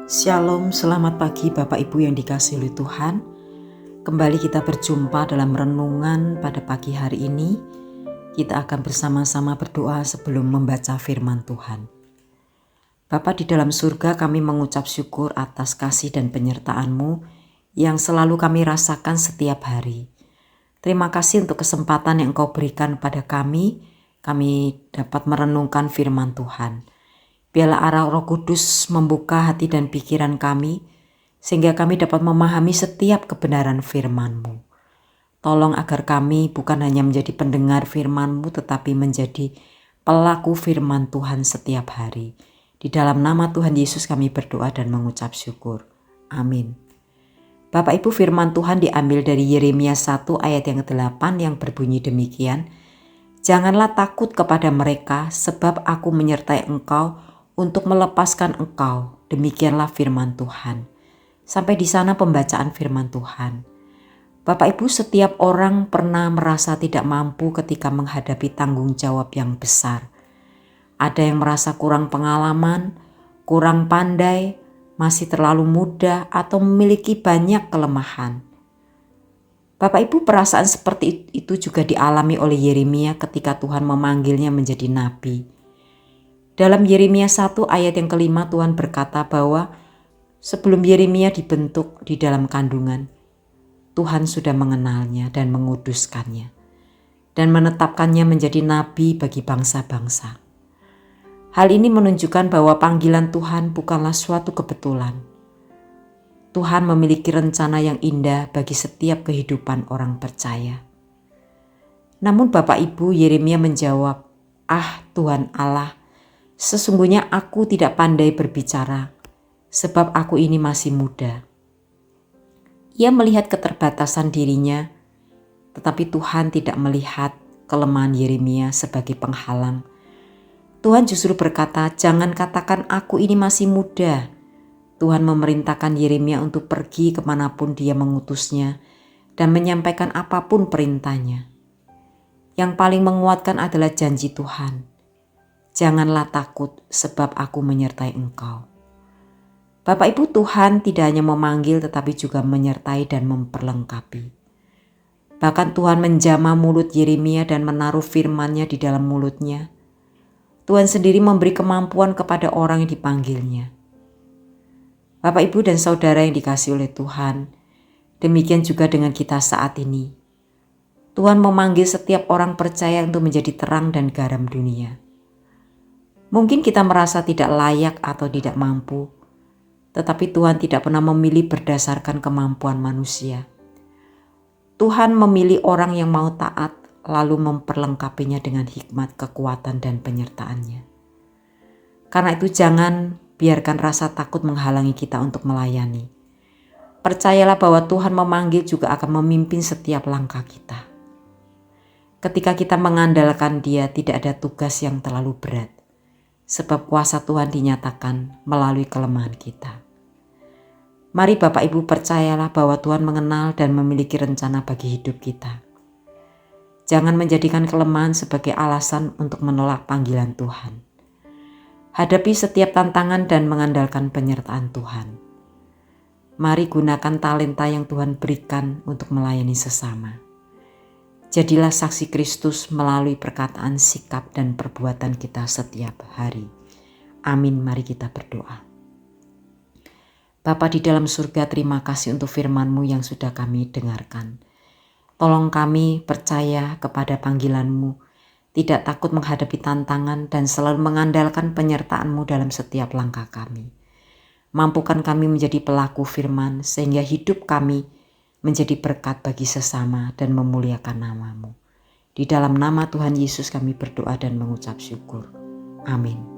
Shalom, selamat pagi Bapak Ibu yang dikasihi oleh Tuhan. Kembali kita berjumpa dalam renungan pada pagi hari ini. Kita akan bersama-sama berdoa sebelum membaca firman Tuhan. Bapa di dalam surga, kami mengucap syukur atas kasih dan penyertaan-Mu yang selalu kami rasakan setiap hari. Terima kasih untuk kesempatan yang Engkau berikan pada kami dapat merenungkan firman Tuhan. Biarlah arah Roh Kudus membuka hati dan pikiran kami, sehingga kami dapat memahami setiap kebenaran firman-Mu. Tolong agar kami bukan hanya menjadi pendengar firman-Mu, tetapi menjadi pelaku firman Tuhan setiap hari. Di dalam nama Tuhan Yesus kami berdoa dan mengucap syukur. Amin. Bapak Ibu, firman Tuhan diambil dari Yeremia 1 ayat yang ke-8 yang berbunyi demikian. Janganlah takut kepada mereka, sebab aku menyertai engkau untuk melepaskan engkau. Demikianlah firman Tuhan. Sampai di sana pembacaan firman Tuhan. Bapak Ibu, setiap orang pernah merasa tidak mampu ketika menghadapi tanggung jawab yang besar. Ada yang merasa kurang pengalaman, kurang pandai, masih terlalu muda, atau memiliki banyak kelemahan. Bapak Ibu, perasaan seperti itu juga dialami oleh Yeremia ketika Tuhan memanggilnya menjadi nabi. Dalam Yeremia 1 ayat yang ke-5 Tuhan berkata bahwa sebelum Yeremia dibentuk di dalam kandungan, Tuhan sudah mengenalnya dan menguduskannya dan menetapkannya menjadi nabi bagi bangsa-bangsa. Hal ini menunjukkan bahwa panggilan Tuhan bukanlah suatu kebetulan. Tuhan memiliki rencana yang indah bagi setiap kehidupan orang percaya. Namun Bapak Ibu, Yeremia menjawab, Tuhan Allah, sesungguhnya aku tidak pandai berbicara, sebab aku ini masih muda. Ia melihat keterbatasan dirinya, tetapi Tuhan tidak melihat kelemahan Yeremia sebagai penghalang. Tuhan justru berkata, jangan katakan aku ini masih muda. Tuhan memerintahkan Yeremia untuk pergi kemanapun dia mengutusnya dan menyampaikan apapun perintahnya. Yang paling menguatkan adalah janji Tuhan. Janganlah takut sebab aku menyertai engkau. Bapak Ibu, Tuhan tidak hanya memanggil tetapi juga menyertai dan memperlengkapi. Bahkan Tuhan menjamah mulut Yeremia dan menaruh firman-Nya di dalam mulutnya. Tuhan sendiri memberi kemampuan kepada orang yang dipanggilnya. Bapak Ibu dan Saudara yang dikasihi oleh Tuhan, demikian juga dengan kita saat ini. Tuhan memanggil setiap orang percaya untuk menjadi terang dan garam dunia. Mungkin kita merasa tidak layak atau tidak mampu, tetapi Tuhan tidak pernah memilih berdasarkan kemampuan manusia. Tuhan memilih orang yang mau taat, lalu memperlengkapinya dengan hikmat, kekuatan, dan penyertaan-Nya. Karena itu jangan biarkan rasa takut menghalangi kita untuk melayani. Percayalah bahwa Tuhan memanggil juga akan memimpin setiap langkah kita. Ketika kita mengandalkan Dia, tidak ada tugas yang terlalu berat. Sebab kuasa Tuhan dinyatakan melalui kelemahan kita. Mari Bapak Ibu percayalah bahwa Tuhan mengenal dan memiliki rencana bagi hidup kita. Jangan menjadikan kelemahan sebagai alasan untuk menolak panggilan Tuhan. Hadapi setiap tantangan dan mengandalkan penyertaan Tuhan. Mari gunakan talenta yang Tuhan berikan untuk melayani sesama. Jadilah saksi Kristus melalui perkataan, sikap, dan perbuatan kita setiap hari. Amin, mari kita berdoa. Bapa di dalam surga, terima kasih untuk firman-Mu yang sudah kami dengarkan. Tolong kami percaya kepada panggilan-Mu, tidak takut menghadapi tantangan dan selalu mengandalkan penyertaan-Mu dalam setiap langkah kami. Mampukan kami menjadi pelaku firman sehingga hidup kami menjadi berkat bagi sesama dan memuliakan nama-Mu. Di dalam nama Tuhan Yesus kami berdoa dan mengucap syukur. Amin.